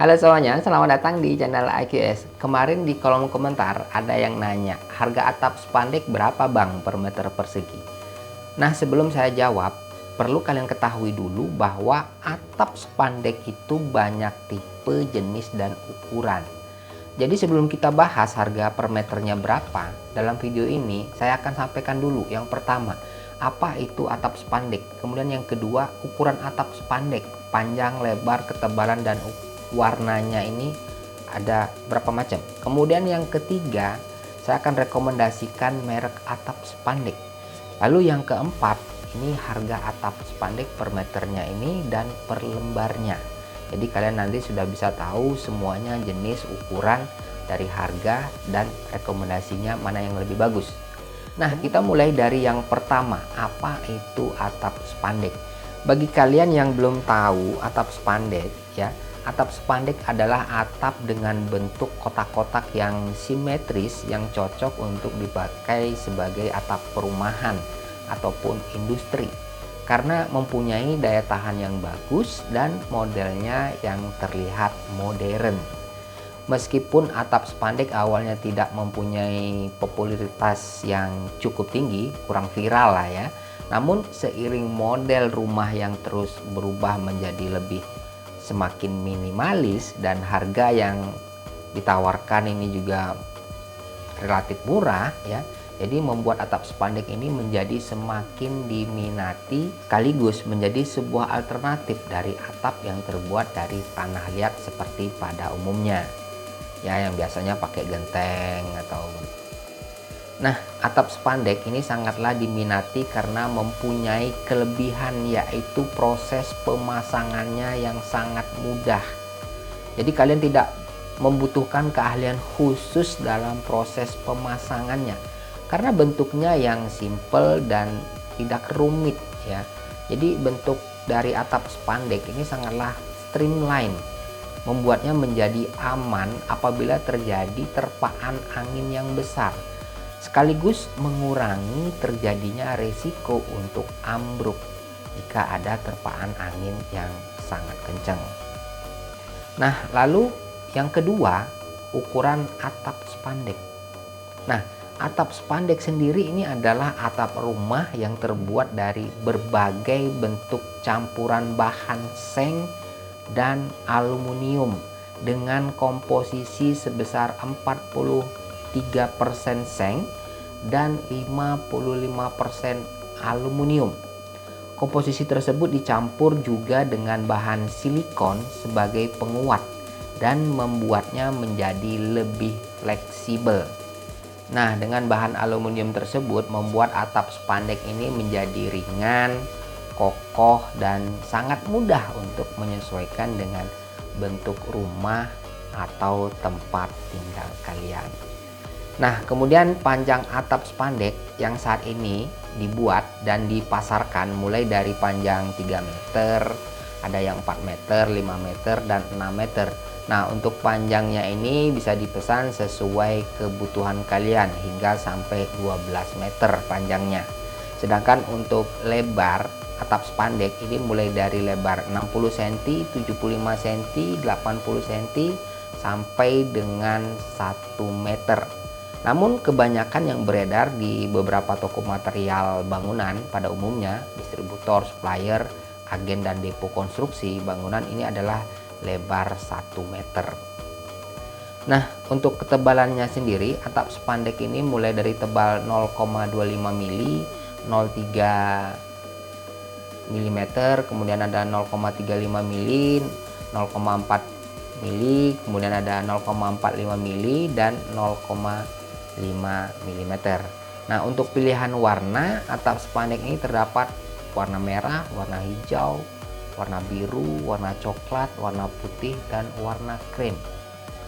Halo semuanya, selamat datang di channel IQS. Kemarin di kolom komentar ada yang nanya, harga atap spandek berapa bang per meter persegi? Nah, sebelum saya jawab, perlu kalian ketahui dulu bahwa atap spandek itu banyak tipe, jenis, dan ukuran. Jadi sebelum kita bahas harga per meternya berapa, dalam video ini saya akan sampaikan dulu yang pertama, apa itu atap spandek. Kemudian yang kedua, ukuran atap spandek, panjang, lebar, ketebalan, dan warnanya ini ada berapa macam. Kemudian yang ketiga, saya akan rekomendasikan merek atap spandek. Lalu yang keempat, ini harga atap spandek per meternya ini dan per lembarnya. Jadi kalian nanti sudah bisa tahu semuanya, jenis, ukuran, dari harga, dan rekomendasinya mana yang lebih bagus. Nah, kita mulai dari yang pertama, apa itu atap spandek? Bagi kalian yang belum tahu atap spandek ya, atap spandek adalah atap dengan bentuk kotak-kotak yang simetris yang cocok untuk dipakai sebagai atap perumahan ataupun industri karena mempunyai daya tahan yang bagus dan modelnya yang terlihat modern. Meskipun atap spandek awalnya tidak mempunyai popularitas yang cukup tinggi, kurang viral lah ya, namun seiring model rumah yang terus berubah menjadi lebih semakin minimalis dan harga yang ditawarkan ini juga relatif murah ya, jadi membuat atap spandek ini menjadi semakin diminati sekaligus menjadi sebuah alternatif dari atap yang terbuat dari tanah liat seperti pada umumnya ya, yang biasanya pakai genteng atau. Nah, atap spandek ini sangatlah diminati karena mempunyai kelebihan yaitu proses pemasangannya yang sangat mudah. Jadi kalian tidak membutuhkan keahlian khusus dalam proses pemasangannya karena bentuknya yang simple dan tidak rumit ya. Jadi bentuk dari atap spandek ini sangatlah streamline, membuatnya menjadi aman apabila terjadi terpaan angin yang besar, sekaligus mengurangi terjadinya risiko untuk ambruk jika ada terpaan angin yang sangat kencang. Nah, lalu yang kedua, ukuran atap spandek. Nah, atap spandek sendiri ini adalah atap rumah yang terbuat dari berbagai bentuk campuran bahan seng dan aluminium dengan komposisi sebesar 43% seng dan 55% aluminium. Komposisi tersebut dicampur juga dengan bahan silikon sebagai penguat dan membuatnya menjadi lebih fleksibel. Nah, dengan bahan aluminium tersebut membuat atap spandek ini menjadi ringan, kokoh, dan sangat mudah untuk menyesuaikan dengan bentuk rumah atau tempat tinggal kalian. Nah, kemudian panjang atap spandek yang saat ini dibuat dan dipasarkan mulai dari panjang 3 meter, ada yang 4 meter, 5 meter, dan 6 meter. Nah, untuk panjangnya ini bisa dipesan sesuai kebutuhan kalian hingga sampai 12 meter panjangnya. Sedangkan untuk lebar atap spandek ini mulai dari lebar 60 cm, 75 cm, 80 cm sampai dengan 1 meter. Namun kebanyakan yang beredar di beberapa toko material bangunan pada umumnya, distributor, supplier, agen, dan depo konstruksi bangunan ini adalah lebar 1 meter. Nah, untuk ketebalannya sendiri, atap spandek ini mulai dari tebal 0,25 mili, 0,3 mm, kemudian ada 0,35 mili, 0,4 mili, kemudian ada 0,45 mili, dan 0,5 mm. Nah, untuk pilihan warna atap spandek ini terdapat warna merah, warna hijau, warna biru, warna coklat, warna putih, dan warna krem,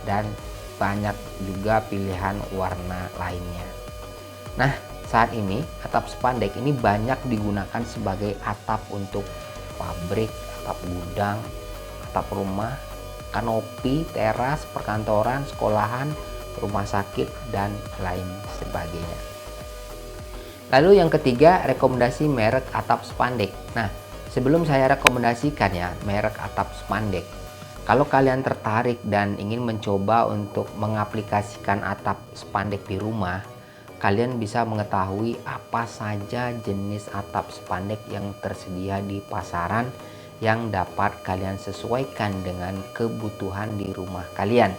dan banyak juga pilihan warna lainnya. Nah, saat ini atap spandek ini banyak digunakan sebagai atap untuk pabrik, atap gudang, atap rumah, kanopi, teras, perkantoran, sekolahan, rumah sakit, dan lain sebagainya. Lalu yang ketiga, rekomendasi merek atap spandek. Nah, sebelum saya rekomendasikan ya merek atap spandek, Kalau kalian tertarik dan ingin mencoba untuk mengaplikasikan atap spandek di rumah, kalian bisa mengetahui apa saja jenis atap spandek yang tersedia di pasaran yang dapat kalian sesuaikan dengan kebutuhan di rumah kalian.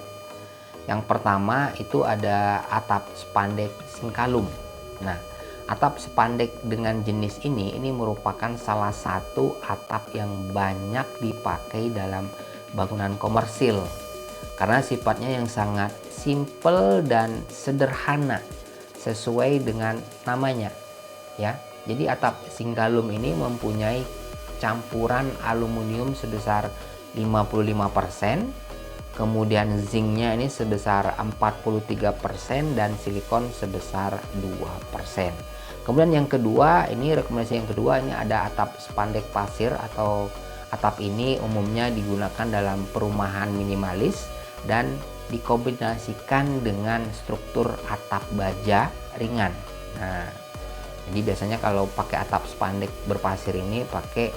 Yang pertama itu ada atap spandek Sinkalum. Nah, atap spandek dengan jenis ini merupakan salah satu atap yang banyak dipakai dalam bangunan komersil karena sifatnya yang sangat simple dan sederhana sesuai dengan namanya ya. Jadi atap Sinkalum ini mempunyai campuran aluminium sebesar 55%, kemudian zincnya ini sebesar 43% dan silikon sebesar 2%. Kemudian yang kedua, ini rekomendasi yang kedua, ini ada atap spandek pasir. Atau atap ini umumnya digunakan dalam perumahan minimalis dan dikombinasikan dengan struktur atap baja ringan. Nah, jadi biasanya kalau pakai atap spandek berpasir ini pakai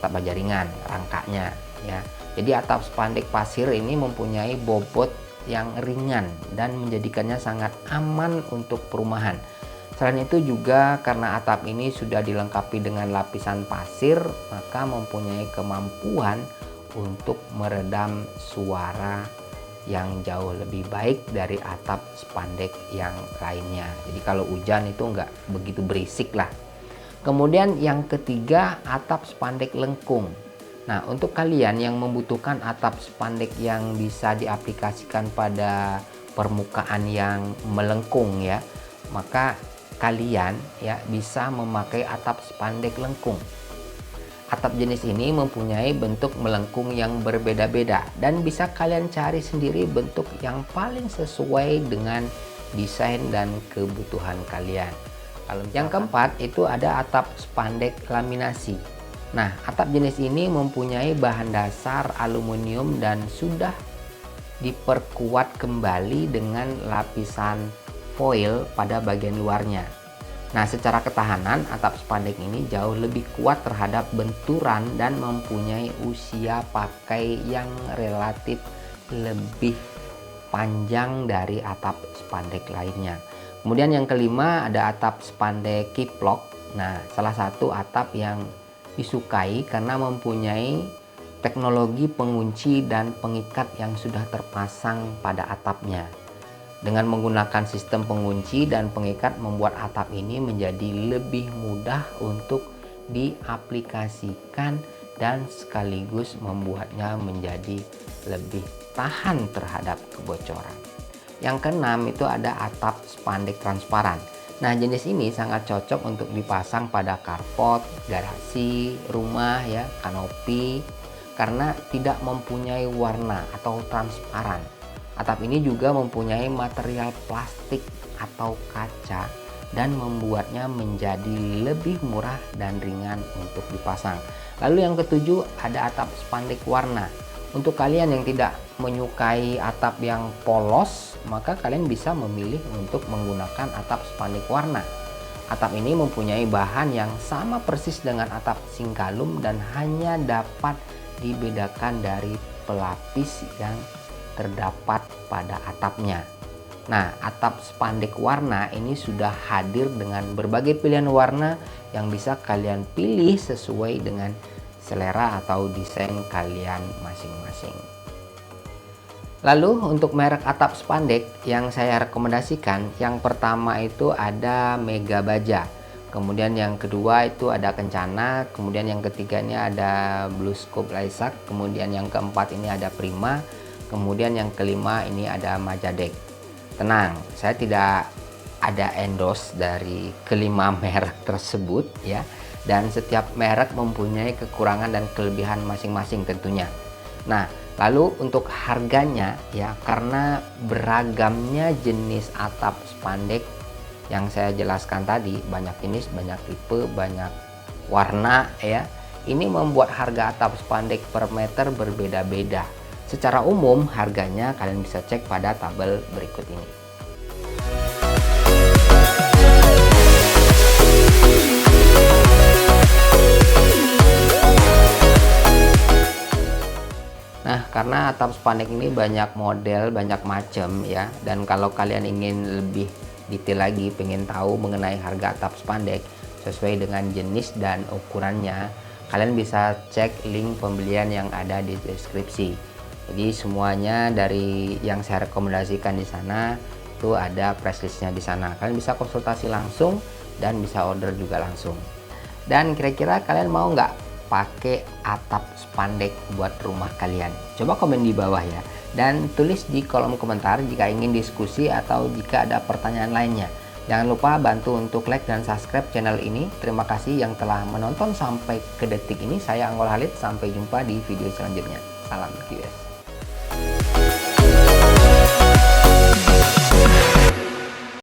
atap baja ringan rangkanya ya. Jadi atap spandek pasir ini mempunyai bobot yang ringan dan menjadikannya sangat aman untuk perumahan. Selain itu juga karena atap ini sudah dilengkapi dengan lapisan pasir, maka mempunyai kemampuan untuk meredam suara yang jauh lebih baik dari atap spandek yang lainnya. Jadi kalau hujan itu nggak begitu berisik lah. Kemudian yang ketiga, atap spandek lengkung. Nah, untuk kalian yang membutuhkan atap spandek yang bisa diaplikasikan pada permukaan yang melengkung ya, maka kalian ya bisa memakai atap spandek lengkung. Atap jenis ini mempunyai bentuk melengkung yang berbeda-beda dan bisa kalian cari sendiri bentuk yang paling sesuai dengan desain dan kebutuhan kalian. Kalau yang keempat itu ada atap spandek laminasi. Nah, atap jenis ini mempunyai bahan dasar aluminium dan sudah diperkuat kembali dengan lapisan foil pada bagian luarnya. Nah, secara ketahanan atap spandek ini jauh lebih kuat terhadap benturan dan mempunyai usia pakai yang relatif lebih panjang dari atap spandek lainnya. Kemudian yang kelima ada atap spandek kiplok. Nah, salah satu atap yang disukai karena mempunyai teknologi pengunci dan pengikat yang sudah terpasang pada atapnya. Dengan menggunakan sistem pengunci dan pengikat membuat atap ini menjadi lebih mudah untuk diaplikasikan dan sekaligus membuatnya menjadi lebih tahan terhadap kebocoran. Yang keenam itu ada atap spandek transparan. Nah, jenis ini sangat cocok untuk dipasang pada karpot, garasi, rumah ya, kanopi karena tidak mempunyai warna atau transparan. Atap ini juga mempunyai material plastik atau kaca dan membuatnya menjadi lebih murah dan ringan untuk dipasang. Lalu yang ketujuh ada atap spandek warna. Untuk kalian yang tidak menyukai atap yang polos, maka kalian bisa memilih untuk menggunakan atap spandek warna. Atap ini mempunyai bahan yang sama persis dengan atap Sinkalum dan hanya dapat dibedakan dari pelapis yang terdapat pada atapnya. Nah, atap spandek warna ini sudah hadir dengan berbagai pilihan warna yang bisa kalian pilih sesuai dengan selera atau desain kalian masing-masing. Lalu untuk merek atap spandek yang saya rekomendasikan, yang pertama itu ada Mega Baja. Kemudian yang kedua itu ada Kencana, kemudian yang ketiganya ada Blue Scope Laisak, kemudian yang keempat ini ada Prima, kemudian yang kelima ini ada Majadek. Tenang, saya tidak ada endorse dari kelima merek tersebut ya. Dan setiap merek mempunyai kekurangan dan kelebihan masing-masing tentunya. Nah, lalu untuk harganya ya, karena beragamnya jenis atap spandek yang saya jelaskan tadi, banyak jenis, banyak tipe, banyak warna ya. Ini membuat harga atap spandek per meter berbeda-beda. Secara umum harganya kalian bisa cek pada tabel berikut ini. Nah, karena atap spandek ini banyak model, banyak macam ya. Dan kalau kalian ingin lebih detail lagi, pengen tahu mengenai harga atap spandek sesuai dengan jenis dan ukurannya, kalian bisa cek link pembelian yang ada di deskripsi. Jadi semuanya dari yang saya rekomendasikan di sana itu ada price listnya di sana. Kalian bisa konsultasi langsung dan bisa order juga langsung. Dan kira-kira kalian mau nggak pakai atap spandek buat rumah kalian? Coba komen di bawah ya, dan tulis di kolom komentar jika ingin diskusi atau jika ada pertanyaan lainnya. Jangan lupa bantu untuk like dan subscribe channel ini. Terima kasih yang telah menonton sampai ke detik ini. Saya Anggol Halid, sampai jumpa di video selanjutnya. Salam QS.